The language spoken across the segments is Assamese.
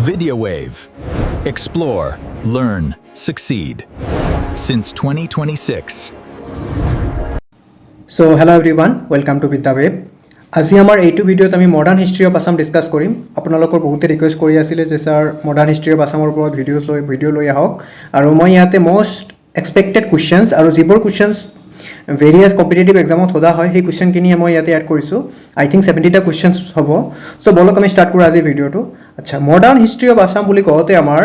Video Wave. Explore, learn, succeed. Since 2026. So hello everyone, welcome to Video Wave. আজি আমাৰ এইটো ভিডিঅ'ত আমি modern history of Assam discuss কৰিম। আপোনালোকৰ বহুতে ৰিকুৱেষ্ট কৰি আছিল যে স্যাৰ মডাৰ্ণ হিষ্ট্ৰী অফ আসামৰ ওপৰত ভিডিঅ' লৈ আহক আৰু মই ইয়াতে মোস্ট এক্সপেক্টেড কোৱেশ্চনছ আৰু যিবোৰ কোৱেশ্চনছ ভেৰিয়াছ কম্পিটিটিভ এক্সামত সোধা হয় সেই কোৱেশ্চনখিনি মই ইয়াতে এড কৰিছোঁ। আই থিংক 70টা কোৱেশ্চনছ হ'ব। সো বলক আমি ষ্টাৰ্ট কৰোঁ আজি ভিডিঅ'টো। আচ্ছা, মডাৰ্ণ হিষ্ট্ৰী অফ আসাম বুলি কওঁতে আমাৰ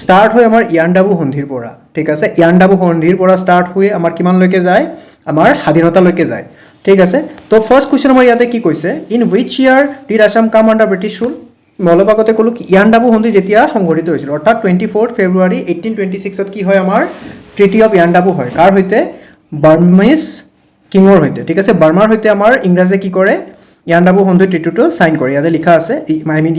ষ্টাৰ্ট হয় আমাৰ ইয়াণ্ডাবু সন্ধিৰ পৰা। ঠিক আছে, ইয়াণ্ডাবু সন্ধিৰ পৰা ষ্টাৰ্ট হৈ আমাৰ কিমানলৈকে যায়, আমাৰ স্বাধীনতালৈকে যায়। ঠিক আছে, তো ফাৰ্ষ্ট কুৱেশ্যন আমাৰ ইয়াতে কি কৈছে, in which year did Assam কাম আণ্ডাৰ ব্ৰিটিছ ৰুল। মই অলপ আগতে ক'লোঁ ইয়াণ্ডাবু সন্ধি যেতিয়া সংঘটিত হৈছিল, অৰ্থাৎ 24 ফেব্ৰুৱাৰী 1826 কি হয়, আমাৰ ট্ৰিটি অফ ইয়াণ্ডাবু হয়। কাৰ সৈতে? বাৰ্মিজ কিঙৰ সৈতে। ঠিক আছে, বাৰ্মাৰ সৈতে আমাৰ ইংৰাজে কি কৰে, ইয়াণ্ডাবু সন্ধি ট্ৰিটিটো চাইন কৰে। ইয়াতে লিখা আছে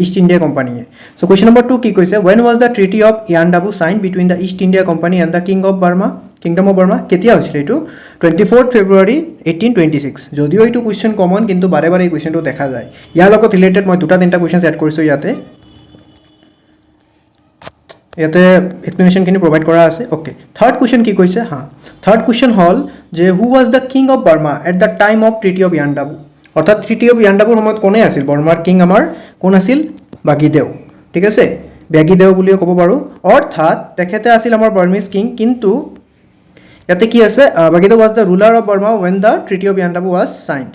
ইষ্ট ইণ্ডিয়া কোম্পানীয়ে। চ' কুৱেশ্যন নম্বৰ 2 কি কৈছে, when was the treaty of Yandabo sign between the East India Company and the kingdom of Burma. কেতিয়া হৈছিল এইটো? 24 ফেব্ৰুৱাৰী 1826। যদিও এইটো কুৱেশ্যন কমন, কিন্তু বাৰে বাৰে এই কুৱেশ্যনটো দেখা যায়। ইয়াৰ লগত ৰিলেটেড মই 2-3টা কুৱেশ্যন এড কৰিছোঁ ইয়াতে এক্সপ্লেনেশ্যনখিনি প্ৰভাইড কৰা আছে। অ'কে, থাৰ্ড কুৱেশ্যন কি কৈছে? থাৰ্ড কুৱেশ্যন হ'ল যে who was the king of Burma at the time of treaty of Yandabo. অৰ্থাৎ ট্ৰিটি অফ ইয়াণ্ডাবুৰ সময়ত কোনে আছিল? বাৰ্মাৰ কিং আমাৰ কোন আছিল? বাগীদেউ। ঠিক আছে, বাগীদেউ বুলিও ক'ব পাৰোঁ। অৰ্থাৎ তেখেতে আছিল আমাৰ বাৰ্মিজ কিং, কিন্তু ইয়াতে কি আছে, Bagyidaw was the ruler of Burma when the treaty of Yandabo was signed.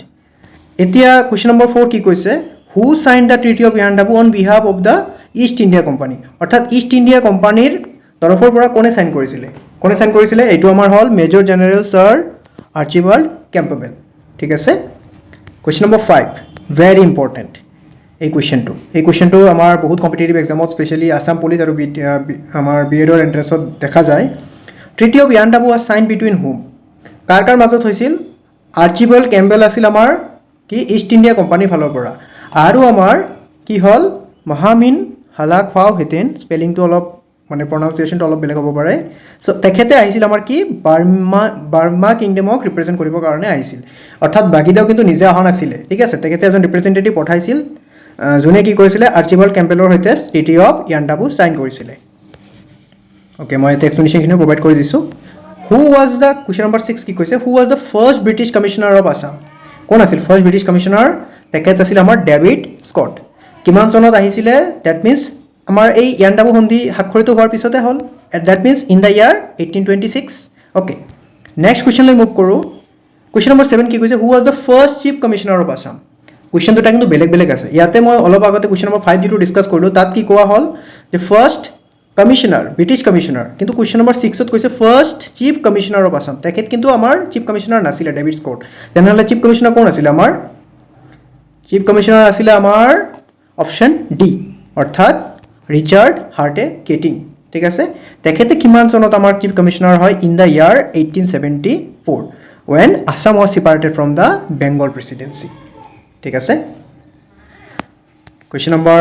এতিয়া কুৱেশ্যন নম্বৰ 4 কি কৈছে, who sign the treaty of Yandabo on behalf of the East India company. অৰ্থাৎ ইষ্ট ইণ্ডিয়া কোম্পানীৰ তৰফৰ পৰা কোনে চাইন কৰিছিলে? এইটো আমাৰ হ'ল major general sir Archibald Campbell. ঠিক আছে, কুৱেশ্যন নম্বৰ 5 ভেৰি ইম্পৰ্টেণ্ট। এই কুৱেশ্যনটো আমাৰ বহুত কম্পিটিটিভ এক্সামত স্পেচিয়েলি আছাম পুলিচ আৰু আমাৰ B.Ed এণ্ট্ৰেন্সত দেখা যায়। Treaty of Yandabo was sign between hmm. কাৰ মাজত হৈছিল? আৰ্চিবাল্ড কেম্পবেল আছিল আমাৰ কি ইষ্ট ইণ্ডিয়া কোম্পানীৰ ফালৰ পৰা, আৰু আমাৰ কি হ'ল মহামিন হালাকফাও হেতেন। স্পেলিংটো অলপ মানে প্ৰনাউন্সিয়েশ্যনটো অলপ বেলেগ হ'ব পাৰে। চ' তেখেতে আহিছিল আমাৰ কি বাৰ্মা কিংডমক ৰিপ্ৰেজেণ্ট কৰিবৰ কাৰণে আহিছিল। অৰ্থাৎ বাগীদেউ কিন্তু নিজে অহা নাছিলে। ঠিক আছে, তেখেতে এজন ৰিপ্ৰেজেণ্টেটিভ পঠাইছিল, যোনে কি কৰিছিলে আৰ্চিবাল্ড কেম্পবেলৰ সৈতে ট্ৰিটি অফ ইয়াণ্ডাবু চাইন কৰিছিলে। অ'কে, মই এতিয়া এক্সপ্লেনেশ্যনখিনিও প্ৰভাইড কৰি দিছোঁ। কুৱেশ্যন নম্বৰ 6 কি কৈছে, who was the first British commissioner of Assam. কোন আছিল ফাৰ্ষ্ট ব্ৰিটিছ কমিশ্যনাৰ? তেখেত আছিল আমাৰ ডেভিড স্কট। কিমান চনত আহিছিলে? ডেট মিনছ আমাৰ এই ইয়াণ্ডাবু সন্ধি স্বাক্ষৰিত হোৱাৰ পিছতে হ'ল। That means in the year 1826। Okay, next কুৱেশ্যনলৈ মুভ কৰোঁ। কুৱেশ্যন নম্বৰ 7 কি কৈছে, who was the first chief commissioner of Assam. Question দুটা কিন্তু বেলেগ বেলেগ আছে। ইয়াতে মই অলপ আগতে কুৱেশ্যন নম্বৰ 5 যিটো ডিছকাছ কৰিলোঁ, তাত কি কোৱা হ'ল যে ফাৰ্ষ্ট কমিশ্যনাৰ, ব্ৰিটিছ কমিশ্যনাৰ। কিন্তু কুৱেশ্যন নম্বৰ 6ত কৈছে first chief commissioner of Assam. তেখেত কিন্তু আমাৰ চিফ কমিশ্যনাৰ নাছিলে, ডেভিড স্কট। তেনেহ'লে চিফ কমিশ্যনাৰ কোন আছিলে? আমাৰ চিফ কমিশ্যনাৰ আছিলে আমাৰ অপশ্যন ডি, অৰ্থাৎ ৰিচাৰ্ড হাৰ্টে কেটিং। ঠিক আছে, তেখেতে কিমান চনত আমাৰ চিফ কমিশ্যনাৰ হয়? In the year 1874 when Assam was separated from the Bengal presidency. ঠিক আছে, কুৱেশ্যন নম্বৰ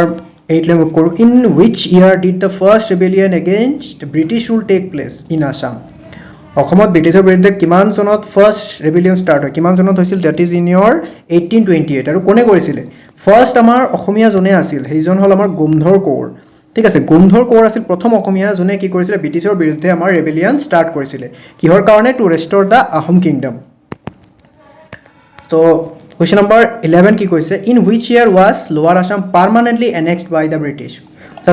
8 লৈ মুভ কৰোঁ। In which year did the first rebellion against British rule take place in Assam. অসমত ব্ৰিটিছৰ বিৰুদ্ধে কিমান চনত ফাৰ্ষ্ট ৰেবেলিয়ন ষ্টাৰ্ট হয়? কিমান চনত হৈছিল? Date is in year 1828। আৰু কোনে কৰিছিলে? ফাৰ্ষ্ট আমাৰ অসমীয়া যোনে আছিল সেইজন হ'ল আমাৰ গোমধৰ কোঁৱৰ। ঠিক আছে, গোমধৰ কোঁৱৰ আছিল প্ৰথম অসমীয়া যোনে কি কৰিছিলে, ব্ৰিটিছৰ বিৰুদ্ধে আমাৰ ৰেবেলিয়ন ষ্টাৰ্ট কৰিছিলে। কিহৰ কাৰণে? To restore the Ahom kingdom. ত' কুৱেশ্যন নম্বৰ 11 কি কৈছে, in which year was lower Assam permanently annexed by the British.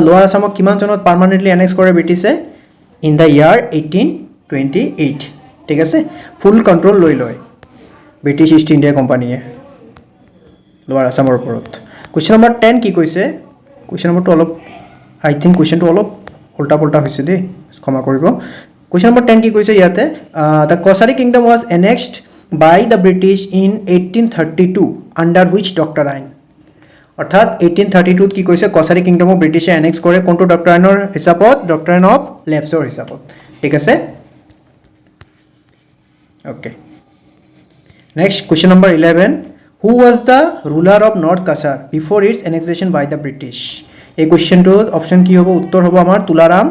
Lower আছামক কিমান চনত পাৰ্মানেণ্টলি এনেক্স কৰে ব্ৰিটিছে? In the year 1828। ঠিক আছে, ফুল কণ্ট্ৰল লৈ লয় ব্ৰিটিছ ইষ্ট ইণ্ডিয়া কোম্পানীয়ে লোৱাৰ আছামৰ ওপৰত। কুৱেশ্যন নম্বৰ 10 কি কৈছে, কুৱেশ্যন নম্বৰটো অলপ কুৱেশ্যনটো অলপ উল্টা পুল্টা হৈছে দেই, ক্ষমা কৰিব। কুৱেশ্যন নম্বৰ 10 কি কৈছে ইয়াতে, the Kachari kingdom was annexed by the British in 1832 under which doctrine. অৰ্থাৎ 1832 কি কৈছে, কছাৰী কিংডমক ব্ৰিটিছে এনেক্স কৰে কোনটো ডক্টৰাইনৰ হিচাপত? ডক্টৰাইন অফ লেপছৰ হিচাপত। ঠিক আছে, okay. Next question number 11, who was the ruler of north Cachar before its annexation by the British. এই কুৱেশ্যনটোত অপশ্যন কি হ'ব? উত্তৰ হ'ব আমাৰ তুলাৰাম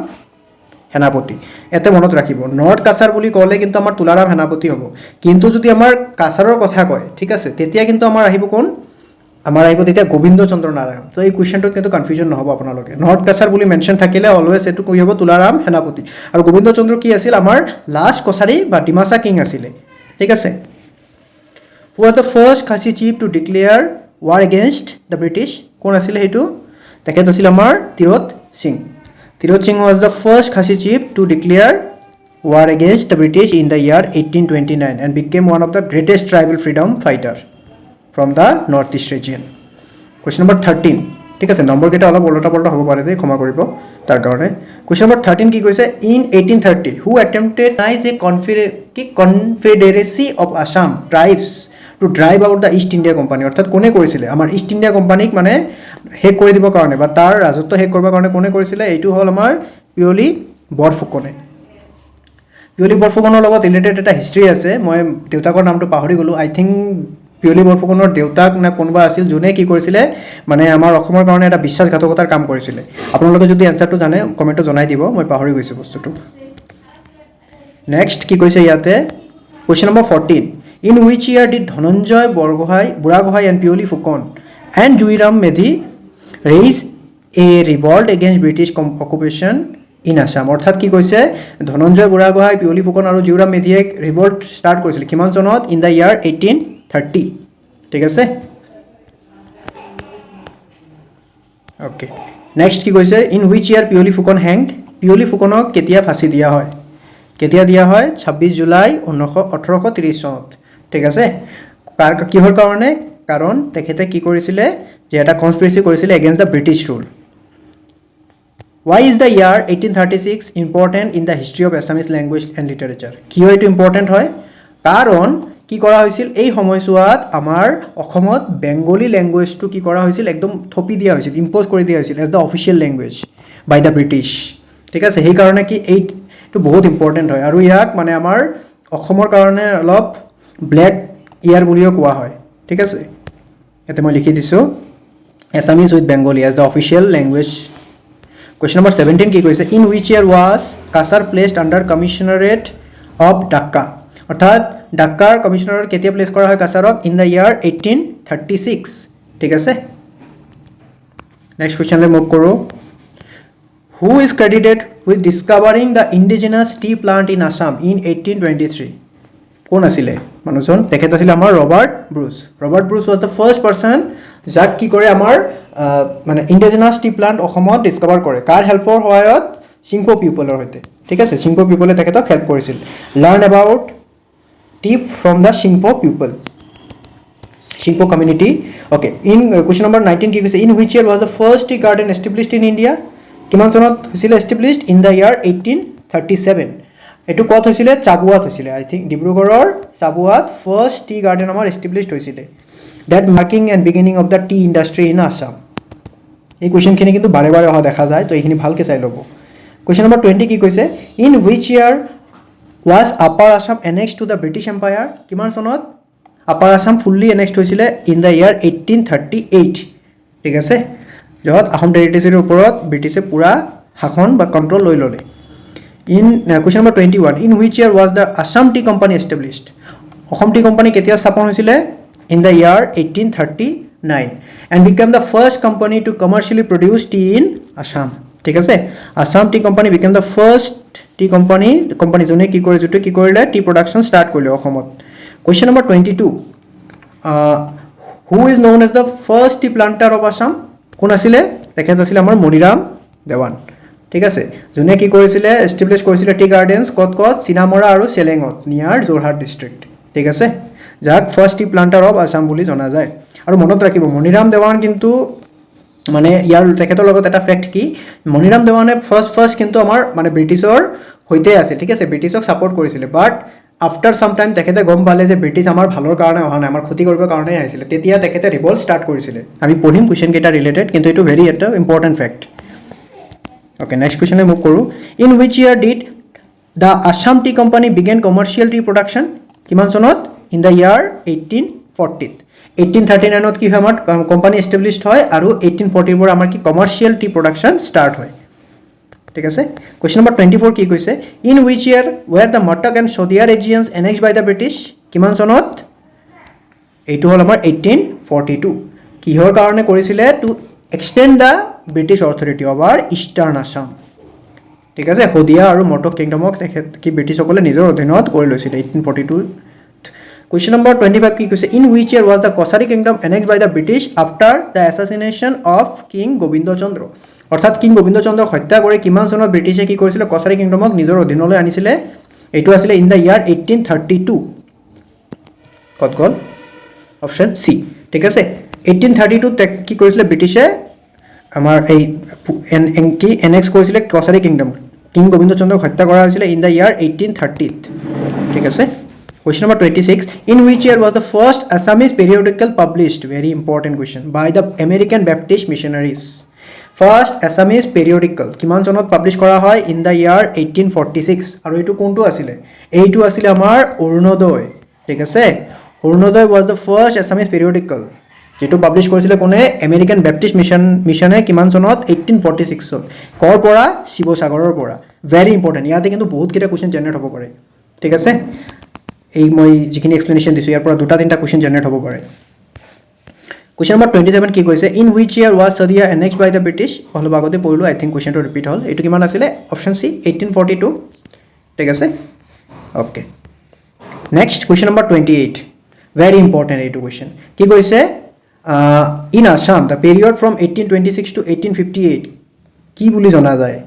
সেনাপতি। এতে মনত ৰাখিব, নৰ্থ কাছাৰ বুলি ক'লে কিন্তু আমাৰ তুলাৰাম সেনাপতি হ'ব। কিন্তু যদি আমাৰ কাছাৰৰ কথা কয়, ঠিক আছে, তেতিয়া কিন্তু আমাৰ আহিব কোন? আমাৰ আহিব তেতিয়া গোবিন্দ চন্দ্ৰ নাৰায়ণ তো এই কুৱেশ্যনটোত কিন্তু কনফিউজন নহ'ব আপোনালোকে নৰ্থ কাছাৰ বুলি মেনশ্যন থাকিলে অলৱেজ এইটো কৈ হ'ব তুলাৰাম সেনাপতি আৰু গোবিন্দ চন্দ্ৰ কি আছিল আমাৰ লাষ্ট কছাৰী বা ডিমাচা কিং আছিলে ঠিক আছে who was the first Khasi chief to declare war against the British কোন আছিলে সেইটো তেখেত আছিল আমাৰ Tirot Singh was the first Khasi chief to declare war against the British in the year 1829 and became one of the greatest tribal freedom fighter from the northeast region. Question number 13 ঠিক আছে নম্বৰ কেইটা অলপ ওলটা পলটা হ'ব পাৰে দেই ক্ষমা কৰিব তাৰ কাৰণে question number 13 কি কৈছে in 1830 who attempted as a confederacy of Assam tribes to drive out the East India Company অৰ্থাৎ কোনে কৰিছিলে আমাৰ ইষ্ট ইণ্ডিয়া কোম্পানীক মানে হেক কৰি দিব কাৰণে বা তাৰ ৰাজত্ব হেক কৰিব কাৰণে কোনে কৰিছিলে এইটো হ'ল আমাৰ পিয়লি বৰফুকনে পিয়লি বৰফুকনৰ লগত ৰিলেটেড এটা হিষ্ট্ৰী আছে মই দেউতাকৰ নামটো পাহৰি গ'লোঁ আই থিংক পিয়লি বৰফুকনৰ দেউতাক না কোনোবা আছিল যোনে কি কৰিছিলে মানে আমাৰ অসমৰ কাৰণে এটা বিশ্বাসঘাতকতাৰ কাম কৰিছিলে আপোনালোকে যদি এনচাৰটো জানে কমেণ্টত জনাই দিব মই পাহৰি গৈছোঁ বস্তুটো নেক্সট কি কৈছে ইয়াতে question number 14 in which year did Dhananjay Burhagohain and Piyali Phukan and Jiuram Medhi raise a revolt against British occupation in Assam অৰ্থাৎ কি কৈছে ধনঞ্জয় বুঢ়াগোহাঁই পিয়লি ফুকন আৰু জুইৰাম মেধিয়ে ৰিভল্ট ষ্টাৰ্ট কৰিছিল কিমান চনত ইন দ্য ইয়াৰ 1830 ঠিক আছে অ'কে নেক্সট কি কৈছে in which year Piyali Phukan hanged Piyali ফুকনক কেতিয়া ফাঁচি দিয়া হয় 26 জুলাই 1830 চনত ঠিক আছে কিহৰ কাৰণে কাৰণ তেখেতে কি কৰিছিলে যে এটা কনস্পিৰেচি কৰিছিলে against the British rule Why is the year 1836 important in the history of Assamese language and literature? কিয় এইটো ইম্পৰ্টেণ্ট হয় কাৰণ কি কৰা হৈছিল এই সময়ছোৱাত আমাৰ অসমত বেংগলী লেংগুৱেজটো কি কৰা হৈছিল একদম থপি দিয়া হৈছিল ইম্প'জ কৰি দিয়া হৈছিল as the official language by the British ঠিক আছে সেইকাৰণে কি এইটো বহুত ইম্পৰ্টেণ্ট হয় আৰু ইয়াক মানে আমাৰ অসমৰ কাৰণে অলপ ব্লেক ইয়াৰ বুলিও কোৱা হয় ঠিক আছে ইয়াতে মই লিখি দিছোঁ Assamese with Bengali as the official language Question number 17 কি কৈছে in which year was Kasar placed under commissionerate of Dhaka অৰ্থাৎ ঢাকাৰ কমিশনাৰেট কেতিয়া প্লেস কৰা হয় কাছাৰক in the year 1836 ঠিক আছে নেক্সট কোৱেশ্চনলৈ মুভ কৰোঁ who is credited with discovering the indigenous tea plant in Assam in 1823 কোন আছিলে মানুহজন তেখেত আছিল আমাৰ Robert Bruce was the first person যাক কি কৰে আমাৰ মানে ইন্ডিজিনাছ টি প্লান্ট অসমত ডিস্কভাৰ কৰে কাৰ হেল্পৰ সহায়ত সিংপো পিপলৰ হৈতে ঠিক আছে সিংপো পিপলে তেখেতক হেল্প কৰিছিল learn about T from the Singpho people Singpho community okay in question number 19 কি কৈছে in which year was the first tea garden established in India কিমান চনত হৈছিল এষ্টাব্লিছড ইন দ্য ইয়াৰ 1837 এটো কত হৈছিল চাবুৱাত হৈছিল আই থিংক ডিব্ৰুগড়ৰ চাবুৱাত ফাৰ্ষ্ট টি গাৰ্ডেন আমাৰ এষ্টাব্লিছড হৈছিল that marking and beginning of the tea industry in Assam এই কোৱেশ্চনখিনি কিন্তু বাৰে বাৰে অহা দেখা যায় তো এইখিনি ভালকৈ চাই ল'ব কোৱেশ্চন নম্বৰ 20 কি কৈছে in which year was Upper Assam annexed to the British Empire কিমান চনত Upper Assam fully annexed হৈছিল in the year 1838 ঠিক আছে য'ত আহোম টেৰিটৰীৰ ওপৰত ব্ৰিটিছে পুৰা শাসন বা কন্ট্ৰল লৈ ল'লে in question number 21 in which year was the Assam Tea Company established Assam Tea Company কেতিয়া স্থাপন হৈছিল in the year 1839 and became the first company to commercially produce tea in Assam ঠিক আছে Assam Tea Company became the first tea company জনে কি কৰিলে tea production start কৰিলে অসমত question number 22 who is known as the first tea planter of Assam কোন আছিল তেখেত আছিল আমাৰ মণিৰাম দেৱান ঠিক আছে জনে কি কৰিছিলে এষ্টাব্লিছ কৰিছিলে টি গাৰ্ডেনছ কত চিনামৰা আৰু চেলেঙত নিয়াৰ যোৰহাট ডিস্ট্ৰিক্ট ঠিক আছে যাক ফাৰ্ষ্ট টি প্লান্টাৰ অফ আসাম বুলি জনা যায় আৰু মনত ৰাখিব মণিৰাম দেৱান কিন্তু মানে ইয়াৰ তেখেতৰ লগত এটা ফ্যাক্ট কি মণিৰাম দেৱানে ফাৰ্ষ্ট কিন্তু আমাৰ মানে ব্ৰিটিছৰ হৈতে আছে ঠিক আছে ব্ৰিটিছক সাপোৰ্ট কৰিছিলে বাট আফটাৰ সাম টাইম তেখেতে গম পালে যে ব্ৰিটিছ আমাৰ ভালৰ কাৰণে অহা নাই আমাৰ ক্ষতি কৰিবৰ কাৰণে আহিছিলে তেতিয়া তেখেতে ৰিভল্ট ষ্টাৰ্ট কৰিছিলে আমি পঢ়িম কোৱেশ্চন কেইটা ৰিলেটেড কিন্তু এটো ভেৰি এটা ইম্পৰ্টেন্ট ফ্যাক্ট ওকে নেক্সট কোৱেশ্চনলৈ মুভ কৰো in which year did the Assam tea company began commercial tea production কিমান চনত in the year 1840 1839 কি হয় আমাৰ কোম্পানী এষ্টাব্লিছড হয় আৰু 1840 ৰ আমাৰ কি কমাৰ্শিয়েল টি প্ৰডাকশন ষ্টাৰ্ট হয় ঠিক আছে কোৱেশ্চন নম্বৰ 24 কি কৈছে in which year were the Mattak and Shodhia regions annexed by the British কিমান চনত এইটো হল আমাৰ 1842 কিহৰ কাৰণে কৰিছিলে to extend the British authority over eastern Assam ঠিক আছে শদিয়া আৰু মটক কিংডমক তেখেত কি ব্ৰিটিছসকলে নিজৰ অধীনত কৰি লৈছিলে 1842 Question number 25 কি কৈছে in which year was the Kosari kingdom annexed by the British after the assassination of King Gobindo Chandra অৰ্থাৎ কিং গোবিন্দ চন্দ্ৰক হত্যা কৰি কিমান চনত ব্ৰিটিছে কি কৰিছিল কছাৰী কিংডমক নিজৰ অধীনলৈ আনিছিলে এইটো আছিল ইন দা ইয়াৰ 1832 কত গল অপশন সি ঠিক আছে 1832 কি কৰিছিল ব্ৰিটিছে আমাৰ এই কি এনেক্স কৰিছিল কছাৰী কিংডম কিং গোবিন্দ চন্দ্ৰক হত্যা কৰা হৈছিল ইন দা ইয়াৰ 1830 ঠিক আছে Question number 26 in which year was the first Assamese periodical published very important question by the American Baptist missionaries First Assamese periodical কিমান চনত পাবলিশ কৰা হয় in the year 1846 আৰু এটো কোনটো আছিল এইটো আছিল আমাৰ অৰুণোদয় ঠিক আছে Arunodoi was the first Assamese periodical যেটো পাবলিশ কৰিছিল কোনে আমেৰিকান বেপ্টিষ্ট মিশনে কিমান চনত 1846 চনত কৰ পৰা শিৱসাগৰৰ পৰা very important ইয়াতে কিন্তু বহুত কিটা কোৱেশ্চন জেনাৰেট হ'ব পাৰে ঠিক আছে এই মই যিখিনি এক্সপ্লেনেশন দিছো ইয়াৰ পৰা দুটা তিনটা কোৱেশ্চন জেনাৰেট হ'ব পাৰে Question number 27 কি কৈছে in which year was Sadia annexed by the British অলপ আগতে পঢ়িলো I think question to repeat হল এটো কিমান আছিল অপশন সি 1842 ঠিক আছে okay next question number 28 very important এইটো question কি কৈছে in Assam the period from 1826 to 1858 কি বুলি জনা যায়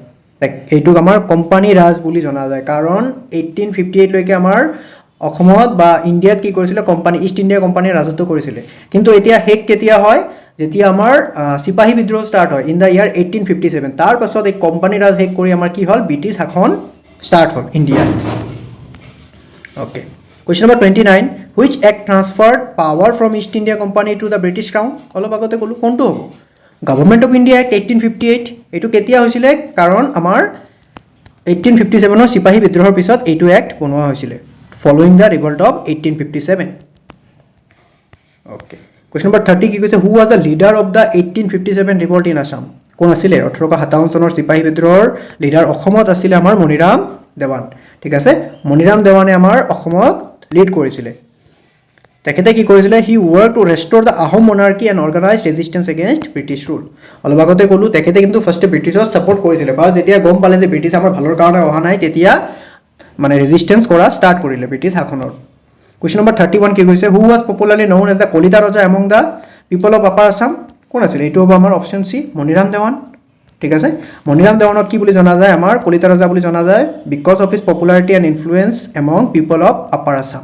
লাইক এইটো আমাৰ কোম্পানী ৰাজ বুলি জনা যায় কাৰণ 1858 লৈকে আমাৰ অসমত বা ইন্ডিয়াত কি কৰিছিল কোম্পানী ইষ্ট ইন্ডিয়া কোম্পানীৰ ৰাজত্ব কৰিছিল কিন্তু এতিয়া হেক কেতিয়া হয় যেতিয়া আমাৰ সিপাহী বিদ্ৰোহ ষ্টাৰ্ট হয় ইন দা ইয়াৰ 1857 তাৰ পাছত এই কোম্পানী ৰাজ হেক কৰি আমাৰ কি হল ব্ৰিটিছ শাসন start hall ইন্ডিয়াত okay Question number 29 which act transferred power from East India Company to the British Crown অলপ আগতে কলো কোনটো হ'ব গভৰ্ণমেণ্ট অফ ইণ্ডিয়া এক্ট 1858 এটো কেতিয়া হৈছিল কাৰণ আমাৰ 1857 ৰ সিপাহী বিদ্ৰোহৰ পিছত এইটো এক্ট বনোৱা হৈছিল following the revolt of 1857 okay question number 30 কি কৈছে who was the leader of the 1857 revolt in Assam কোন আছিল 1857 চনৰ সিপাহী বিদ্ৰোহৰ লিডাৰ অসমত আছিল আমাৰ মনিৰাম দেৱান ঠিক আছে মনিৰাম দেৱানে আমাৰ অসমত লিড কৰিছিল তেখেতে কি কৰিছিল he worked to restore the Ahom monarchy and organized resistance against British rule অলপ আগতে কলো তেখেতে কিন্তু ফাৰ্স্ট ব্ৰিটিছৰ সাপোৰ্ট কৰিছিল বা যেতিয়া গম পালে যে ব্ৰিটিছ আমাৰ ভালৰ কাৰণে অহা নাই তেতিয়া মানে ৰেজিস্ট্যান্স কৰা স্টাৰ্ট কৰিলে ব্ৰিটিছ শাসনৰ Question number 31 কি কৈছে who was popularly known as the Kolita Raja among the people of Upper Assam কোন আছিল এইটো হ'ব আমাৰ অপশন সি মনিৰাম দেৱান ঠিক আছে মনিৰাম দেৱানক কি বুলি জনা যায় আমাৰ কলিতা ৰাজা বুলি জনা যায় because of his popularity and influence among people of Upper Assam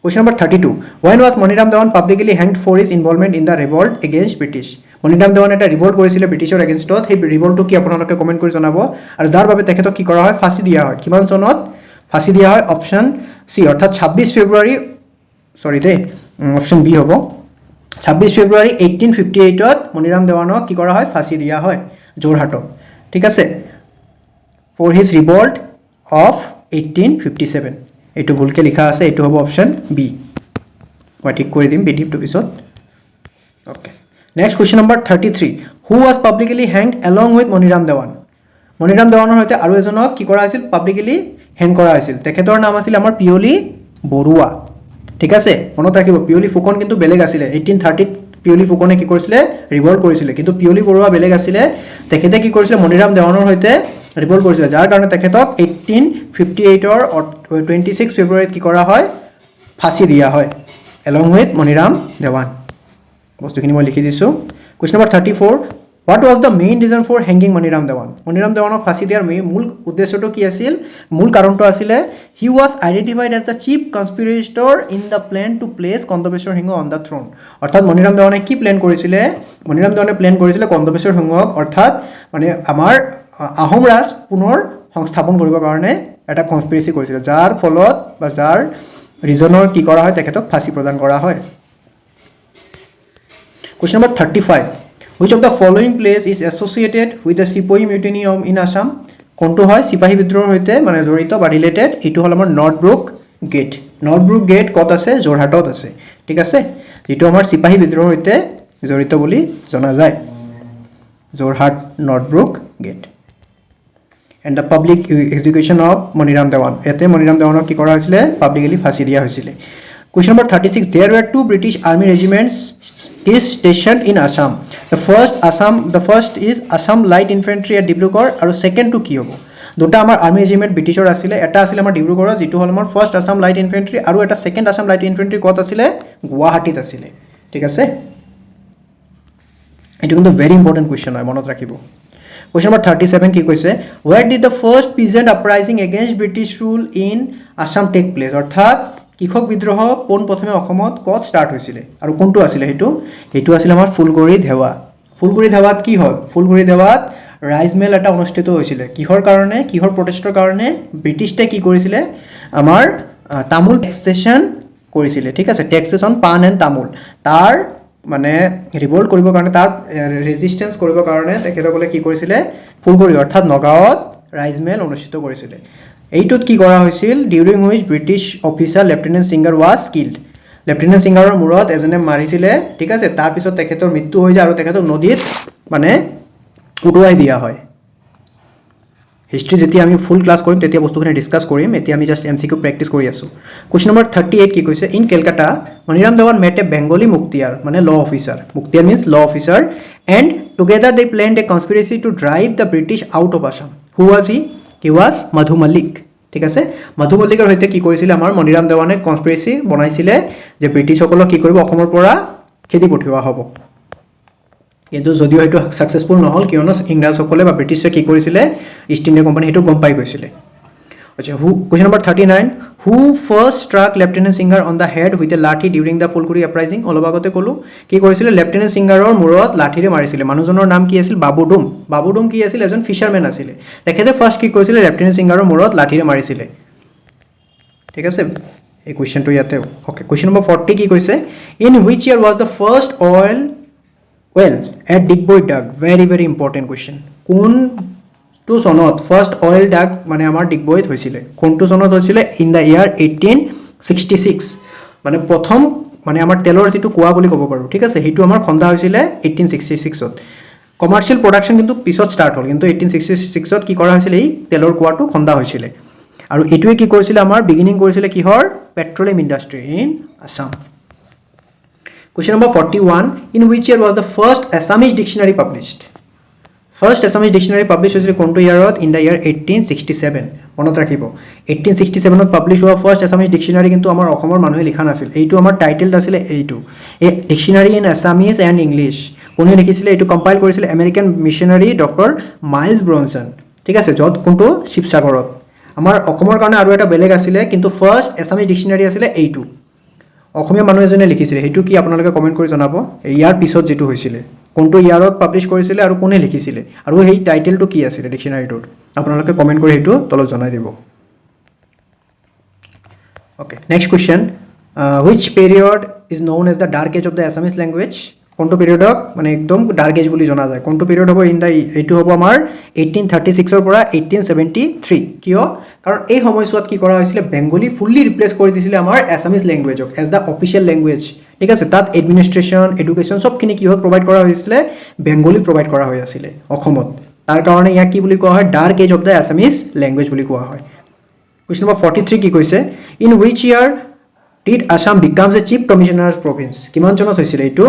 Question number 32 when was Moniram Dewan publicly hanged for his involvement in the revolt against British Maniram দেৱানে এটা ৰিভল্ট কৰিছিল ব্ৰিটিছৰ এগেইনষ্টত সেই ৰিভল্টটো কি আপোনালোকে কমেন্ট কৰি জনাব আৰু যাৰ বাবে তেখেতক কি কৰা হয় ফাঁসি দিয়া হয় কিমান চনত ফাঁসি দিয়া হয় অপশন সি অৰ্থাৎ 26 ফেব্ৰুৱাৰী সৰি দে অপশন বি হ'ব 26 ফেব্ৰুৱাৰী 1858 ত মনিৰাম দেৱানক কি কৰা হয় ফাঁসি দিয়া হয় জোৰহাটত ঠিক আছে for his revolt of 1857 এইটো ভুলকে লিখা আছে এইটো হ'ব অপশন বি মই ঠিক কৰি দিম পিডিএফ টো পিছত okay Next question number 33 who was publicly hanged along with Moniram Dewan Moniram Dewanৰ হৈতে আৰু এজনক কি কৰা হৈছিল পাবলিকলি হ্যাং কৰা হৈছিল তেখেতৰ নাম আছিল আমাৰ পিয়লি বৰুৱা ঠিক আছে মনত ৰাখিব পিয়লি ফুকন কিন্তু বেলেগ আছিল 1830 পিয়লি ফুকনে কি কৰিছিল ৰিভল্ট কৰিছিল কিন্তু পিয়লি বৰুৱা বেলেগ আছিল তেখেতে কি কৰিছিল মনিৰাম দেৱানৰ হৈতে ৰিভল্ট কৰিছিল যাৰ কাৰণে তেখেতক 1858 ৰ 26 ফেব্ৰুৱাৰীত কি কৰা হয় ফাঁসি দিয়া হয় along with Moniram Dewan বস্তুখিনি মই লিখি দিছো Question number 34 what was the main reason for hanging Moniram Dewan Moniram Dewanক ফাঁসি দিয়াৰ মূল উদ্দেশ্যটো কি আছিল মূল কাৰণটো আছিল he was identified as the chief conspirator in the plan to place কন্দবেশ্বৰ Singh on the throne অৰ্থাৎ মনিৰাম দেৱানে কি প্ল্যান কৰিছিল মনিৰাম দেৱানে প্ল্যান কৰিছিল কন্দবেশ্বৰ সিংহক অৰ্থাৎ মানে আমাৰ আহোম ৰাজ পুনৰ সংস্থাপন কৰিবৰ কাৰণে এটা কনস্পিৰেসি কৰিছিল যাৰ ফলত বা যাৰ ৰিজনৰ কি কৰা হয় তেখেতক ফাঁসি প্ৰদান কৰা হয় Question number 35 which of the following place is associated with the Sepoy mutiny in Assam কোনটো হয় সিপাহী বিদ্ৰোহৰ হৈতে মানে জড়িত বা ৰিলেটেড এটো হল আমাৰ নৰ্থব্ৰুক গেট কত আছে জোৰহাটত আছে ঠিক আছে যেটো আমাৰ সিপাহী বিদ্ৰোহৰ হৈতে জড়িত বুলি জনা যায় Jorhat Northbrook Gate and the public execution of Moniram Dewan এতে মনিৰাম দেৱানক কি কৰা হৈছিল পাবলিকলি ফাঁসি দিয়া হৈছিল Question number 36. There were two British Army regiments stationed in Assam. The first is Assam Light Infantry at Dibrugad, and second to কি হ'ব? দুটা আমাৰ আৰ্মি ৰেজিমেণ্ট ব্ৰিটিছৰ আছিলে, এটা আছিলে আমাৰ ডিব্ৰুগড়ত যিটো হ'ল আমাৰ ফাৰ্ষ্ট আছাম লাইট ইনফেণ্ট্ৰি, আৰু এটা ছেকেণ্ড আছাম লাইট ইনফেণ্ট্ৰি ক'ত আছিলে? গুৱাহাটীত আছিলে। ঠিক আছে, এইটো কিন্তু ভেৰি ইম্পৰ্টেণ্ট কুৱেশ্যন হয়, মনত ৰাখিব। Question number 37 কি কৈছে? Where did the first peasant uprising against British rule in Assam take place? অৰ্থাৎ কৃষক বিদ্ৰোহ পোনপ্ৰথমে অসমত ক'ত ষ্টাৰ্ট হৈছিলে আৰু কোনটো আছিলে? সেইটো আছিলে আমাৰ ফুলগুৰি ধেৱা। ফুলগুৰি ধেৱাত কি হ'ল? ফুলগুৰি ধেৱাত ৰাইজ মেল এটা অনুষ্ঠিত হৈছিলে। কিহৰ কাৰণে? কিহৰ প্ৰটেষ্টৰ কাৰণে? ব্ৰিটিছে কি কৰিছিলে? আমাৰ তামোল টেক্সেশ্যন কৰিছিলে। ঠিক আছে, টেক্সেশ্যন পাণ এণ্ড তামোল, তাৰ মানে ৰিভল্ট কৰিবৰ কাৰণে, তাৰ ৰেজিষ্টেঞ্চ কৰিবৰ কাৰণে তেখেতসকলে কি কৰিছিলে? ফুলগুৰি অৰ্থাৎ নগাঁৱত ৰাইজ মেল অনুষ্ঠিত কৰিছিলে। এইটোত কি কৰা হৈছিল? During which British officer lieutenant Singer was killed. Lieutenant সিংগাৰৰ মূৰত এজনে মাৰিছিলে। ঠিক আছে, তাৰপিছত তেখেতৰ মৃত্যু হৈ যায় আৰু তেখেতক নদীত মানে উটুৱাই দিয়া হয়। হিষ্ট্ৰী যেতিয়া আমি ফুল ক্লাছ কৰিম তেতিয়া বস্তুখিনি ডিছকাছ কৰিম, এতিয়া আমি জাষ্ট MCQ প্ৰেক্টিছ কৰি আছোঁ। কুৱেশ্যন নম্বৰ 38 কি কৈছে? In Calcutta Maniram Dewan met a Bengali mukhtiar, মানে law officer. Mukhtiar means law officer, and together they planned a conspiracy to drive the British out of Assam. Who was he? He was Madhu Mallick. ঠিক আছে, মধু মল্লিকৰ সৈতে কি কৰিছিলে? আমাৰ মনিৰাম দেৱানে কনস্পিৰেচি বনাইছিলে যে ব্ৰিটিছসকলক কি কৰিব? অসমৰ পৰা খেদি পঠিওৱা হ'ব। কিন্তু যদিও সেইটো ছাকচেছফুল নহ'ল, কিয়নো ইংৰাজসকলে বা ব্ৰিটিছে কি কৰিছিলে? ইষ্ট ইণ্ডিয়া কোম্পানী সেইটো গম পাই গৈছিলে। আচ্ছা, question number 39, who first struck lieutenant Singer on the head with a lathi during the Phulguri uprising? অলপ আগতে ক'লোঁ কি কৰিছিলে? লেফটেনেণ্ট সিংগাৰৰ মূৰত লাঠিৰে মাৰিছিলে। মানুহজনৰ নাম কি আছিল? বাবুডুম। বাবুডুম কি আছিল? এজন ফিচাৰমেন আছিলে। তেখেতে ফাৰ্ষ্ট কি কৰিছিলে? লেফটেনেণ্ট সিংগাৰৰ মূৰত লাঠিৰে মাৰিছিলে। ঠিক আছে, এই কুৱেশ্যনটো ইয়াতে। অ'কে, কুৱেশ্যন নম্বৰ 40 কি কৈছে? In which year was the first oil well at Digboi dug? Very very important question. কোনটো চনত ফাৰ্ষ্ট অইল ডাগ মানে আমাৰ ডিগবৈত হৈছিলে? কোনটো চনত হৈছিলে? ইন দ্য ইয়াৰ 1866। মানে প্ৰথম মানে আমাৰ তেলৰ যিটো কুঁৱা বুলি ক'ব পাৰোঁ। ঠিক আছে, সেইটো আমাৰ খন্দা হৈছিলে 1866ত। কমাৰ্চিয়েল প্ৰডাকশ্যন কিন্তু পিছত ষ্টাৰ্ট হ'ল, কিন্তু 1866ত কি কৰা হৈছিলে? এই তেলৰ কুঁৱাটো খন্দা হৈছিলে। আৰু এইটোৱে কি কৰিছিলে? আমাৰ বিগিনিং কৰিছিলে কিহৰ? Petroleum industry in Assam. Question number 41, in which year was the first Assamese dictionary published? First Assamese dictionary published হৈছিলে কোনটো ইয়াৰত? In the year 1867. মনত ৰাখিব, 1867ত পাব্লিছ হোৱা ফাৰ্ষ্ট Assamese dictionary কিন্তু আমাৰ অসমৰ মানুহে লিখা নাছিল। এইটো আমাৰ টাইটেল আছিলে এইটো, এ ডিকশ্যনাৰী ইন আছামিজ এণ্ড ইংলিছ। কোনে লিখিছিলে? এইটো কম্পাইল কৰিছিলে American missionary doctor miles Bronson. ঠিক আছে, য'ত কোনটো? শিৱসাগৰত। আমাৰ অসমৰ কাৰণে আৰু এটা বেলেগ আছিলে, কিন্তু ফাৰ্ষ্ট Assamese dictionary আছিলে এইটো। অসমীয়া মানুহ এজনে লিখিছিলে। সেইটো কি আপোনালোকে কমেণ্ট কৰি জনাব। ইয়াৰ পিছত যিটো হৈছিলে, কোনটো ইয়াৰত পাব্লিছ কৰিছিলে আৰু কোনে লিখিছিলে, আৰু সেই টাইটেলটো কি আছিলে ডিকশ্যনাৰীটোত, আপোনালোকে কমেণ্ট কৰি সেইটো তলত জনাই দিব। Okay, next question, which period is known as the dark age of the Assamese language? কোনটো পিৰিয়ডক মানে একদম ডাৰ্ক এজ বুলি জনা যায়? কোনটো পিৰিয়ড হ'ব? এইটো হ'ব আমাৰ 1836ৰ পৰা 1873। কিয়? কাৰণ এই সময়ছোৱাত কি কৰা হৈছিলে? বেংগলী ফুল্লি ৰিপ্লেচ কৰি দিছিলে আমাৰ আছামিজ লেংগুৱেজক এজ দ্য অফিচিয়েল লেংগুৱেজ। ঠিক আছে, তাত এডমিনিষ্ট্ৰেশ্যন, এডুকেশ্যন চবখিনি কিহত প্ৰভাইড কৰা হৈছিলে? বেংগলীত প্ৰভাইড কৰা হৈ আছিলে অসমত। তাৰ কাৰণে ইয়াক কি বুলি কোৱা হয়? Dark age of the Assamese language বুলি কোৱা হয়। কুৱেশ্যন নম্বৰ 43 কি কৈছে? In which year did Assam becomes a chief commissioner province? কিমান চনত হৈছিলে এইটো?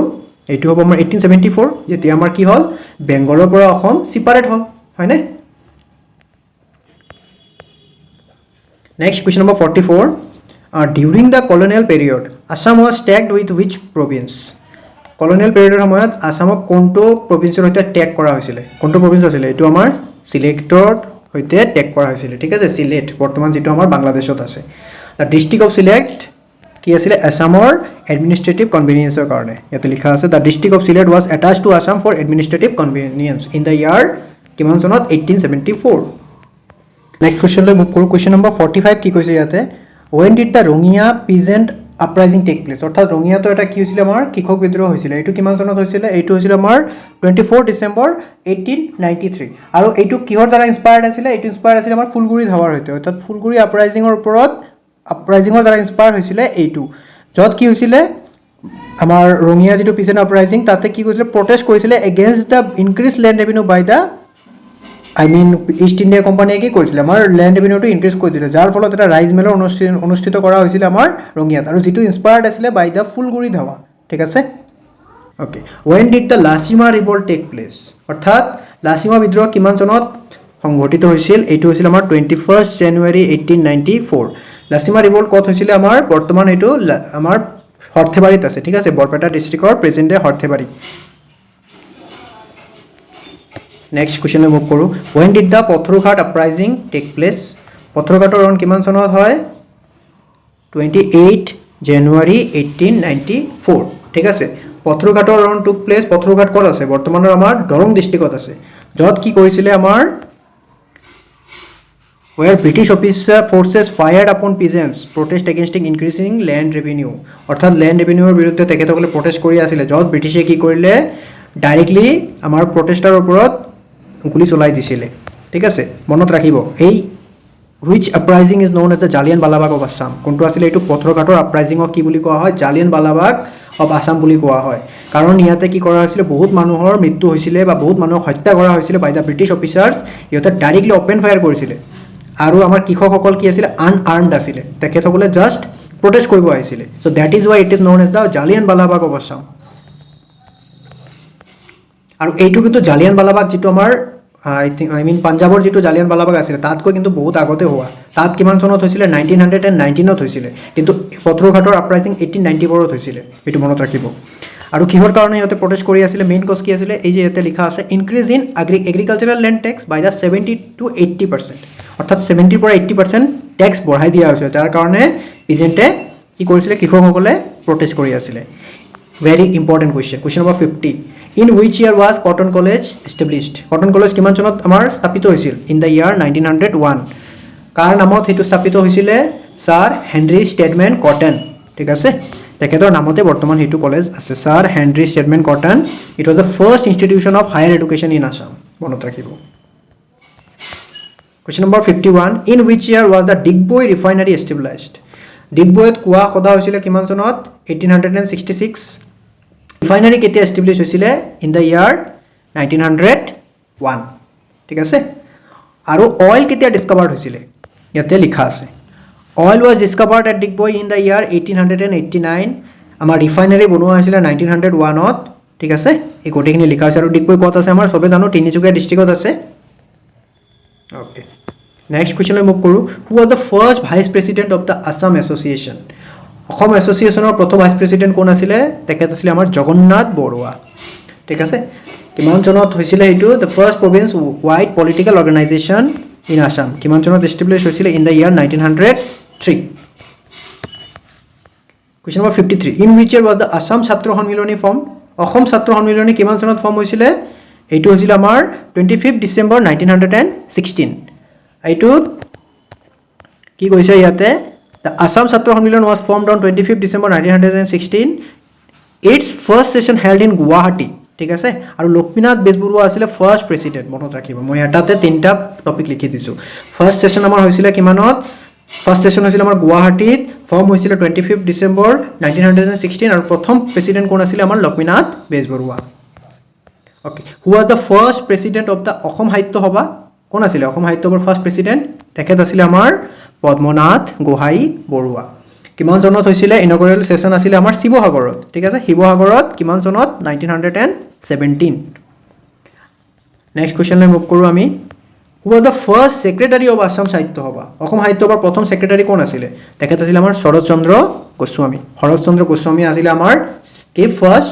এইটো হ'ব আমাৰ 1874, যেতিয়া আমাৰ কি হ'ল? বেংগলৰ পৰা অসম ছিপাৰেট হ'ল, হয়নে? Next question number 44, during the colonial period Assam was tagged with which province? Colonial পিৰিয়ডৰ সময়ত আছামক কোনটো প্ৰভিন্সৰ সৈতে টেগ কৰা হৈছিলে? কোনটো প্ৰভিন্স আছিলে? এইটো আমাৰ চিলেক্টৰ সৈতে টেগ কৰা হৈছিলে। ঠিক আছে, চিলেট বৰ্তমান যিটো আমাৰ বাংলাদেশত আছে। দ্য ডিষ্ট্ৰিক্ট অফ চিলেক্ট কি আছিলে? আছামৰ এডমিনিষ্ট্ৰেটিভ কনভিনিয়েন্সৰ কাৰণে ইয়াতে লিখা আছে। The district of Sylhet was attach to Assam for administrative convenience in the year কিমান চনত? 1874। নেক্সট কুৱেশ্যনলৈ মুভ কৰোঁ। কুৱেশ্যন নম্বৰ 45 কি কৈছে ইয়াতে? When did the Rangia peasant uprising take place? অৰ্থাৎ ৰঙিয়াতো এটা কি হৈছিলে? আমাৰ কৃষক বিদ্ৰোহ হৈছিলে। এইটো কিমান চনত হৈছিলে? এইটো হৈছিলে আমাৰ 24 ডিচেম্বৰ 1893। আৰু এইটো কিহৰ দ্বাৰা ইনস্পায়াৰ্ড আছিলে? এইটো ইনস্পায়াৰ্ড আছিলে আমাৰ ফুলগুৰি ধাৱাৰ সৈতে। অৰ্থাৎ ফুলগুৰি আপৰাইজিঙৰ ওপৰত, আপৰাইজিঙৰ দ্বাৰা ইনস্পায়াৰ হৈছিলে এইটো, য'ত কি হৈছিলে? আমাৰ ৰঙিয়া যিটো পিজেণ্ট আপৰাইজিং, তাতে কি কৰিছিলে? প্ৰটেষ্ট কৰিছিলে against the increase land revenue by the I mean East India কোম্পানীয়ে কি কৰিছিলে আমাৰ লেণ্ড ৰেভিনিউটো ইনক্ৰিজ কৰি দিলে, যাৰ ফলত এটা ৰাইজ মেলৰ অনুষ্ঠিত কৰা হৈছিলে আমাৰ ৰঙিয়াত, আৰু যিটো ইনস্পায়াৰ্ড আছিলে বাই দ্য ফুলগুৰি ধাৱা। ঠিক আছে, okay. When did the Lachima revolt take place, অৰ্থাৎ লাচিমা বিদ্ৰোহ কিমান চনত সংঘটিত হৈছিল? এইটো হৈছিল আমাৰ 21 জানুৱাৰী 1894। লাচিমা ৰিভল্ট ক'ত হৈছিলে? আমাৰ বৰ্তমান এইটো আমাৰ সৰ্থেবাৰীত আছে। ঠিক আছে, বৰপেটা ডিষ্ট্ৰিক্টৰ present day Sarthebari. Next question move কৰোঁ। When did the Patharughat uprising take place, পথৰুঘাটৰ ৰণ কিমান চনত হয়? 28 জানুৱাৰী 1894। ঠিক আছে, পথৰুঘাটৰ ৰণ টুক প্লেচ, পথৰুঘাট ক'ত আছে? বৰ্তমানৰ আমাৰ দৰং ডিষ্ট্ৰিক্টত আছে, য'ত কি কৰিছিলে আমাৰ where British forces fired upon peasants protest against increasing land revenue, অৰ্থাৎ লেণ্ড ৰেভিনিউৰ বিৰুদ্ধে তেখেতসকলে প্ৰটেষ্ট কৰি আছিলে, য'ত ব্ৰিটিছে কি কৰিলে ডাইৰেক্টলি আমাৰ প্ৰটেষ্টাৰ ওপৰত গুলি চলাই দিছিলে। ঠিক আছে, মনত ৰাখিব এই which uprising is known as the Jallianwala of Assam, কোনটো আছিলে এইটো? পথৰুঘাটৰ আপৰাইজিঙক কি বুলি কোৱা হয়? Jallianwala of Assam বুলি কোৱা হয়, কাৰণ ইয়াতে কি কৰা হৈছিলে, বহুত মানুহৰ মৃত্যু হৈছিলে বা বহুত মানুহক হত্যা কৰা হৈছিলে বাই দ্য ব্ৰিটিছ অফিচাৰ্ছ। ইহঁতে ডাইৰেক্টলি অপেন ফায়াৰ কৰিছিলে, আৰু আমাৰ কৃষকসকল কি আছিলে? আনআৰ্মড আছিলে, তেখেতসকলে জাষ্ট প্ৰটেষ্ট কৰিব আহিছিলে। So' that is why it is known as the Jallianwala Bagh of Assam. আৰু এইটো কিন্তু জালিয়ানৱালা বাগ যিটো আমাৰ আই মিন পাঞ্জাৱৰ যিটো জালিয়ানৱালা বাগ আছিলে, তাতকৈ কিন্তু বহুত আগতে হোৱা। তাত কিমান চনত হৈছিলে? 1919ত হৈছিলে, কিন্তু পথৰুঘাটৰ আপৰাইজিং 1894ত হৈছিলে, এইটো মনত ৰাখিব। আৰু কিহৰ কাৰণে সিহঁতে প্ৰটেষ্ট কৰি আছিলে? মেইন কজ কি আছিলে? এই যে ইয়াতে লিখা আছে, increase in agricultural land tax by the 70 to 80%, অৰ্থাৎ 70ৰ পৰা 80% টেক্স বঢ়াই দিয়া হৈছিলে, যাৰ কাৰণে পিজেণ্টে কি কৰিছিলে? কৃষকসকলে প্ৰটেষ্ট কৰি আছিলে। Very important question. Question number 50। In which year was cotton college established, cotton college কিমান চনত আমাৰ স্থাপিত হৈছিল? ইন দ্য ইয়াৰ 1901। কাৰ নামত সেইটো স্থাপিত হৈছিলে? Sir Henry Stedman cotton. ঠিক আছে, তেখেতৰ নামতে বৰ্তমান সেইটো কলেজ আছে, sir Henry Stedman cotton. It was the first institution of higher education in Assam, মনত ৰাখিব। Question number 51. In which year was the Digboi refinery established? ডিগবৈত কুঁৱা খোদা হৈছিলে কিমান চনত? 1866। ৰিফাইনাৰী কেতিয়া এষ্টাব্লিছ হৈছিলে? ইন দ্য ইয়াৰ 1901। ঠিক আছে, আৰু অইল কেতিয়া ডিছকাভাৰ্ড হৈছিলে? ইয়াতে লিখা আছে, oil was discovered at Digboi in the year 1889। আমাৰ ৰিফাইনাৰী বনোৱা হৈছিলে 1901ত। ঠিক আছে, এই গোটেইখিনি লিখা হৈছে। আৰু ডিগবৈ ক'ত আছে? আমাৰ চবে জানো তিনিচুকীয়া ডিষ্ট্ৰিক্টত আছে। অ'কে, নেক্সট কুৱেশ্যনলৈ মুভ কৰোঁ। Who was the first vice president of the Assam association? Asom এছ'চিয়েশ্যনৰ প্ৰথম ভাইচ প্ৰেচিডেণ্ট কোন আছিলে? তেখেত আছিলে আমাৰ জগন্নাথ বৰুৱা। ঠিক আছে, কিমান চনত হৈছিলে এইটো? The first province wide political organisation in Assam, কিমান চনত এষ্টাব্লিছ হৈছিলে? In the year 1903। Question number 53। In which year was the Assam ছাত্ৰ সন্মিলনী ফৰ্ম? অসম ছাত্ৰ সন্মিলনী কিমান চনত ফৰ্ম হৈছিলে? এইটো হৈছিলে আমাৰ 25 ডিচেম্বৰ 1916। এইটোত কি কৈছে ইয়াতে? দ্য আছাম ছাত্ৰ সন্মিলন was formed on 25 December 1916। Its first session held in Guwahati. ঠিক আছে, আৰু লক্ষ্মীনাথ বেজবৰুৱা আছিলে ফাৰ্ষ্ট প্ৰেচিডেণ্ট, মনত ৰাখিব। মই এটাতে 3টা টপিক লিখি দিছোঁ। ফাৰ্ষ্ট ছেশ্যন আমাৰ হৈছিলে কিমানত? ফাৰ্ষ্ট ছেশ্যন হৈছিলে আমাৰ গুৱাহাটীত, ফৰ্ম হৈছিলে 25 ডিচেম্বৰ 1916, আৰু প্ৰথম প্ৰেচিডেণ্ট কোন আছিলে? আমাৰ Lakshminath Bezbaroa. Okay, who was the first president of the Asom Sahitya Sabha? কোন আছিলে অসম সাহিত্য সভাৰ ফাৰ্ষ্ট প্ৰেচিডেণ্ট? তেখেত আছিলে আমাৰ পদ্মনাথ গোহাঁই বৰুৱা। কিমান চনত হৈছিলে? ইনঅগ্ৰেল ছেশ্যন আছিলে আমাৰ শিৱসাগৰত। ঠিক আছে, শিৱসাগৰত কিমান চনত? 1917। নেক্সট কুৱেশ্যনলৈ মুভ কৰোঁ আমি। হু was the first secretary of Assam সাহিত্য সভা? অসম সাহিত্য সভাৰ প্ৰথম ছেক্ৰেটাৰী কোন আছিলে? তেখেত আছিলে আমাৰ শৰৎচন্দ্ৰ গোস্বামী। শৰৎচন্দ্ৰ গোস্বামী আছিলে আমাৰ কি ফাৰ্ষ্ট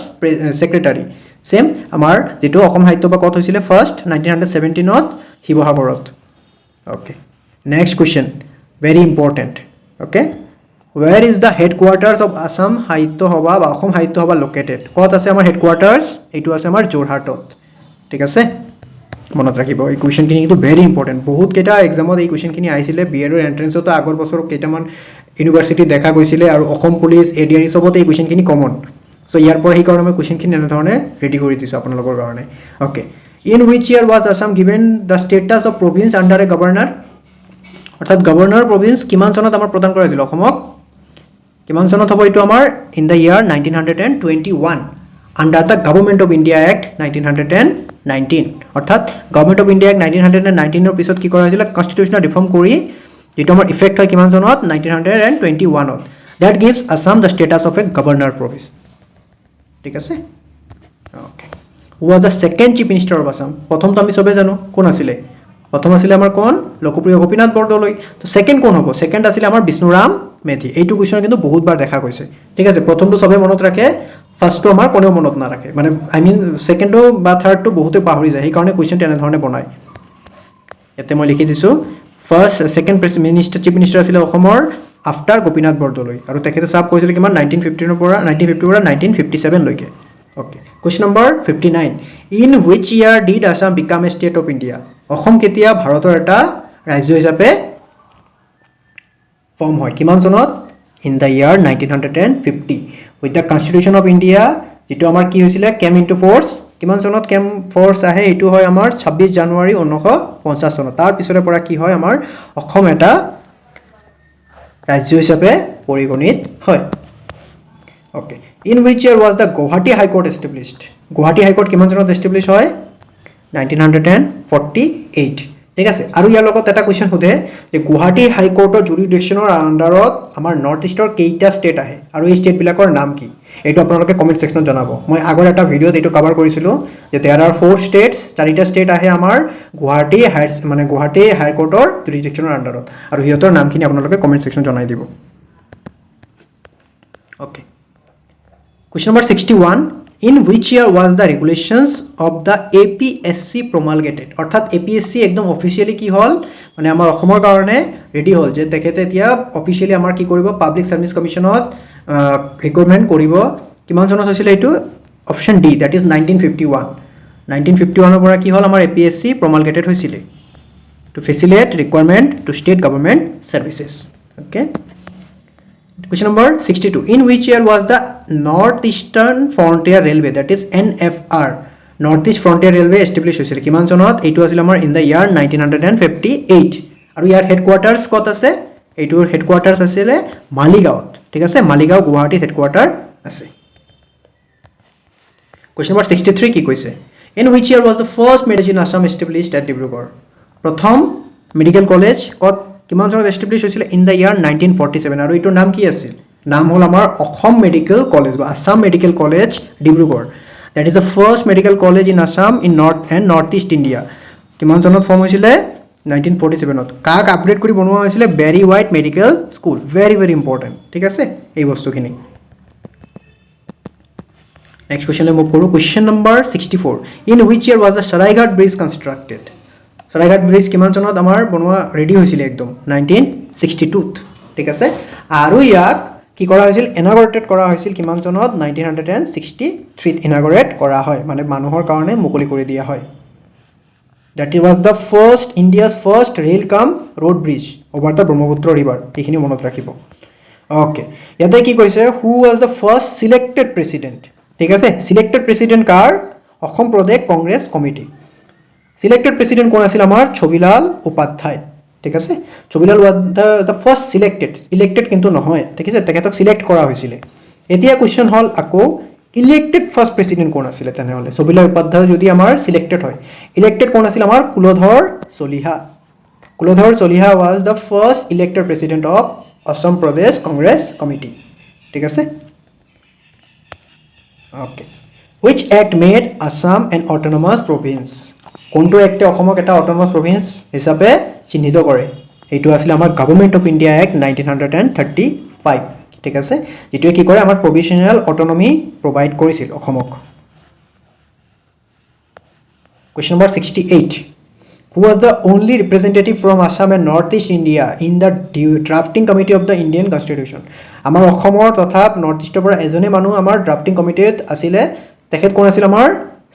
ছেক্ৰেটাৰী। ছেম আমাৰ যিটো অসম সাহিত্য সভা ক'ত হৈছিলে? ফাৰ্ষ্ট 1917ত শিৱসাগৰত। Okay, next question, very important. Okay, ৱেৰ is the headquarters of Assam সাহিত্য সভা বা অসম সাহিত্য সভা লোকেটেড? ক'ত আছে আমাৰ হেডকোৱাৰ্টাৰ্ছ? এইটো আছে আমাৰ যোৰহাটত। ঠিক আছে, মনত ৰাখিব এই কুৱেশ্যনখিনি কিন্তু ভেৰি ইম্পৰ্টেণ্ট। বহুতকেইটা এক্সামত এই কুৱেশ্যনখিনি আহিছিলে। B.Ed এণ্ট্ৰেঞ্চতো আগৰ বছৰ কেইটামান ইউনিভাৰ্চিটি দেখা গৈছিলে, আৰু অসম পুলিচ ADRE চবতে এই কুৱেশ্যনখিনি কমন। চ' ইয়াৰ পৰা সেইকাৰণে মই কুৱেশ্যনখিনি এনেধৰণে ৰেডি কৰি দিছোঁ আপোনালোকৰ কাৰণে। Okay, in which year was Assam given the status of province under A governor? অৰ্থাৎ গভৰ্ণৰ প্ৰভিন্স কিমান চনত আমাৰ প্ৰদান কৰা হৈছিল অসমক? কিমান চনত হ'ব এইটো আমাৰ? In the year 1921 under the government of India act 1919, অৰ্থাৎ গভৰ্ণমেণ্ট অফ ইণ্ডিয়াক 1919 পিছত কি কৰা হৈছিলে কনষ্টিটিউচনেল ৰিফৰ্ম কৰি যেটো আমাৰ ইফেক্ট হয় কিমান চনত 1921 that gives Assam the status of a governor province ঠিক আছে okay who was the second chief minister of Assam প্ৰথম তো আমি সবে জানো কোন আছিল প্ৰথম আছিল আমাৰ কোন লোকপ্ৰিয় গোপীনাথ বৰদলৈ তো সেকেন্ড কোন হ'ব সেকেন্ড আছিল আমাৰ বিষ্ণুৰাম মেধি এইটো কোৱেশ্চন কিন্তু বহুতবাৰ দেখা গৈছে ঠিক আছে প্ৰথমটো সবে মনত ৰাখে ফাৰ্স্টটো আমাৰ কোনেও মনত নাৰাখে মানে আই মিন সেকেন্ডটো বা থাৰ্ডটো বহুতে পাহৰি যায় এই কাৰণে কোৱেশ্চন তেনে ধৰণে বনায় এতে মই লিখি দিছো first second minister chief minister আছিল অসমৰ আফটাৰ গোপীনাথ বৰদলৈ আৰু তেখেতে সাব কৰিছিল কিমান 1950 পৰা 1957 লৈকে okay question number 59 in which year did Assam become a state of India Assam কেতিয়া ভাৰতৰ এটা ৰাজ্য হিচাপে ফৰ্ম হয় কিমান চনত in the year 1950 with the constitution of India যেটো আমাৰ কি হৈছিল came into force কিমান চনত came force আহে এটো হয় আমাৰ 26 জানুৱাৰী 1950 চনত তাৰ পিছৰে পৰা কি হয় আমাৰ অসম এটা ৰাজ্য হিচাপে পৰিগণিত হয় okay in which year was the Gauhati High Court established Gauhati High Court কিমান চনত এষ্টাবলিশ হয় 1948 ঠিক আছে আৰু ইয়াৰ লগত এটা কোৱেশ্চন সোধে যে গুৱাহাটী হাই কোৰ্টৰ জুৰিডিকচনৰ আন্ডাৰত আমাৰ নৰ্থ ইষ্টৰ কেইটা ষ্টেট আহে আৰু এই ষ্টেট বিলাকৰ নাম কি এইটো আপোনালোকে কমেন্ট সেকশনত জনাব মই আগৰ এটা ভিডিওত এইটো কভাৰ কৰিছিলো যে দেয়াৰ আৰ 4 ষ্টেটস চাৰিটা ষ্টেট আহে আমাৰ গুৱাহাটী হাই কোৰ্টৰ জুৰিডিকচনৰ আন্ডাৰত আৰু হিয়তৰ নামখিনি আপোনালোকে কমেন্ট সেকশনত জনাই দিব okay question number 61 in which year was the regulations of the APSC promulgated অর্থাৎ APSC একদম অফিশিয়ালি কি হল মানে আমাৰ অসমৰ কাৰণে ৰেডি হল যে তেখেতে এতিয়া অফিশিয়ালি আমাৰ কি কৰিব পাবলিক সাৰ্ভিস কমিশনত ৰিকমেন্ড কৰিব কিমান চনত হৈছিল এইটো অপশন ডি দ্যাট ইজ 1951 ৰ পৰা কি হল আমাৰ APSC promulgated হৈছিল to facilitate requirement to state government services okay question number 62 in which year was the northeastern frontier railway that is NFR northeast frontier railway established হৈছিল কিমান চনত এইটো আছিল আমাৰ in the year 1958 আৰু ইয়াৰ হেডকোৱাৰ্টাৰছ কত আছে এইটোৰ হেডকোৱাৰ্টাৰছ আছিল মালিগাঁৱত ঠিক আছে মালিগাঁও গুৱাহাটী হেডকোৱাৰ্টাৰ আছে question number 63 কি কৈছে in which year was the first medicine Assam established at Dibrugarh প্ৰথম মেডিকেল কলেজ কত কিমান চনত এষ্টাবলিশ হৈছিল ইন দা ইয়াৰ 1947 আৰু এটোৰ নাম কি আছিল নাম হল আমাৰ অসম মেডিকেল কলেজ বা Assam medical college Dibrugarh that is the first medical college in Assam in north and north east India কিমান চনত ফৰ্ম হৈছিল 1947 ত কাক আপডেট কৰি বনোৱা হৈছিল Berry White medical school very very important ঠিক আছে এই বস্তুখিনি নেক্সট কোৱেশ্চনলৈ মুভ কৰো question number 64 in which year was the Saraighat bridge constructed Saraighat bridge কিমান চনত আমাৰ বনোৱা ৰেডি হৈছিল একদম 1962 ঠিক আছে আৰু ইয়াক কি কৰা হৈছিল ইনাগৰেটেড কৰা হৈছিল কিমান চনত 1963 ইনাগৰেট কৰা হয় মানে মানুহৰ কাৰণে মুকলি কৰি দিয়া হয় that was the first India's first rail cum road bridge over the Brahmaputra river এইখিনি মনত ৰাখিব okay ইয়াতে কি কৈছে who was the first selected president ঠিক আছে selected president কাৰ অসম প্ৰদেশ কংগ্ৰেছ কমিটি Selected president কোন আছিল আমাৰ ছবিলাল উপাধ্যায় ঠিক আছে Chhabilal the first selected elected কিন্তু নহয় ঠিক আছে তেখেতক সিলেক্ট কৰা হৈছিল এতিয়া কোৱেশ্চন হল আকৌ elected first president কোন আছিল তেনেহলে ছবিলাল উপাধ্যায় যদি আমাৰ সিলেক্টেড হয় elected কোন আছিল আমাৰ Kuladhar Chaliha was the first elected president of Assam Pradesh Congress Committee ঠিক আছে okay which act made Assam an autonomous province কোনটো একটা অসমক এটা অটোনমাস প্ৰভিন্স হিচাপে চিহ্নিত কৰে এইটো আছিল আমাৰ গভৰ্ণমেণ্ট অফ ইণ্ডিয়া এক্ট 1935 ঠিক আছে যেটো কি কৰে আমাৰ প্ৰভিশনাল অটোনমি প্ৰভাইড কৰিছিল অসমক question number 68 who was the only representative from Assam and Northeast India in the drafting committee of the Indian Constitution আমাৰ অসমৰ তথা নৰ্থ ইষ্টৰ পৰা এজনে মানুহ আমাৰ ড্ৰাফটিং কমিটিত আছিলে তেখেত কোন আছিল আমাৰ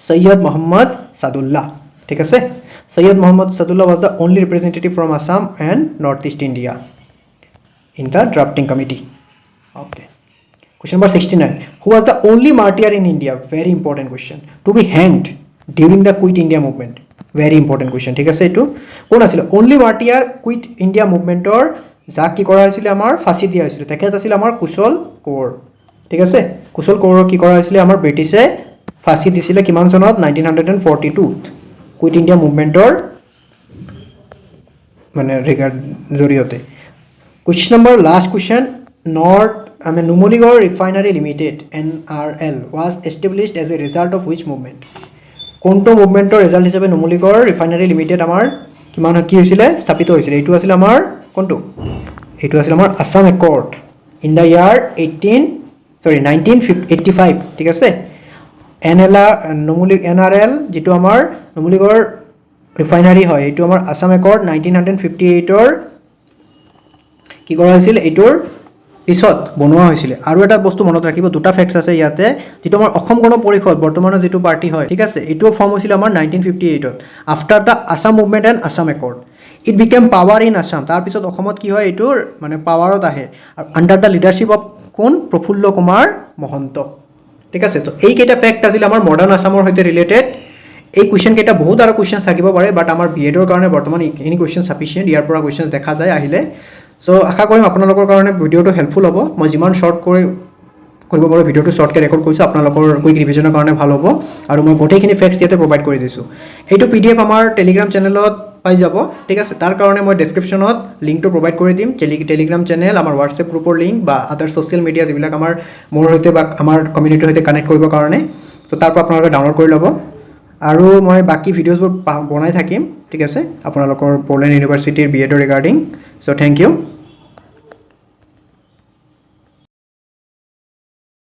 সৈয়দ মোহাম্মদ সাদুল্লাহ ঠিক আছে Sayyid Muhammad Sadullah was the only representative from Assam and Northeast India in the drafting committee okay question number 69 who was the only martyr in India very important question to be hanged during the quit India movement very important question ঠিক আছে এটো কোন আছিল only martyr quit India movement or যাক কি কৰা হৈছিল আমাৰ ফাঁসি দিয়া হৈছিল তেখেত আছিল আমাৰ কুশল কোঁৱৰ ঠিক আছে কুশল কোঁৱৰক কি কৰা হৈছিল আমাৰ ব্ৰিটিছে ফাঁসি দিছিলে কিমান চনত 1942 কুইট ইণ্ডিয়া মুভমেণ্টৰ মানে জৰিয়তে question number last question Numaligarh refinery limited NRL was established as a result of which movement কোনটো মুভমেণ্টৰ ৰিজাল্ট হিচাপে নুমলীগড় ৰিফাইনাৰী লিমিটেড আমাৰ কি হৈছিলে স্থাপিত হৈছিলে এইটো আছিল আমাৰ কোনটো এইটো আছিল আমাৰ আছাম একৰ্ড ইন দ্য ইয়াৰ 1985 ঠিক আছে NRL যিটো আমাৰ নুমলীগড় ৰিফাইনাৰী হয় এইটো আমাৰ আছাম একৰ্ড 1958ৰ কি কৰা হৈছিল এইটোৰ পিছত বনোৱা হৈছিল আৰু এটা বস্তু মনত ৰাখিব দুটা ফেক্টছ আছে ইয়াতে যেটো আমাৰ অসম গণ পৰিষদ বৰ্তমানৰ যেটো পাৰ্টি হয় ঠিক আছে এইটো ফৰ্ম হৈছিল আমাৰ 1958ত after the Assam movement and Assam accord it became power in Assam তাৰ পিছত অসমত কি হয় এইটোৰ মানে পাৱাৰত আহে আৰু আণ্ডাৰ দা লিডাৰশ্বিপ অফ কোন প্ৰফুল্ল কুমাৰ মহন্ত ঠিক আছে তো এই কেইটা ফেক্ট আছিল আমাৰ মডাৰ্ণ আছামৰ সৈতে ৰিলেটেড এই কুৱেশ্যন কেইটা বহুত আৰু কুৱেশ্যন থাকিব পাৰে বাট আমাৰ বিএডৰ কাৰণে বৰ্তমান এইখিনি কুৱেশ্যন সাফিচিয়েণ্ট ইয়াৰ পৰা কুৱেশ্যন দেখা যায় আহিলে সো আশা কৰিম আপোনালোকৰ কাৰণে ভিডিঅ'টো হেল্পফুল হ'ব মই যিমান শৰ্ট কৰিব পাৰোঁ ভিডিঅ'টো শৰ্টকৈ ৰেকৰ্ড কৰিছোঁ আপোনালোকৰ কুইক ৰিভিজনৰ কাৰণে ভাল হ'ব আৰু মই গোটেইখিনি ফেক্টছ ইয়াতে প্ৰভাইড কৰি দিছোঁ এইটো PDF আমাৰ টেলিগ্ৰাম চেনেলত পাই যাব ঠিক আছে তাৰ কাৰণে মই ডেছক্ৰিপশ্যনত লিংকটো প্ৰভাইড কৰি দিম টেলিগ্ৰাম চেনেল আমাৰ হোৱাটছএপ গ্ৰুপৰ লিংক বা আদাৰ ছ'চিয়েল মিডিয়া যিবিলাক আমাৰ মোৰ সৈতে বা আমাৰ কমিউনিটিৰ সৈতে কানেক্ট কৰিবৰ কাৰণে চ' তাৰ পৰা আপোনালোকে ডাউনলোড কৰি ল'ব আৰু মই বাকি ভিডিঅ'ছবোৰ বনাই থাকিম ঠিক আছে আপোনালোকৰ বড়োলেণ্ড ইউনিভাৰ্চিটিৰ বিএডৰ ৰিগাৰ্ডিং চ' থেংক ইউ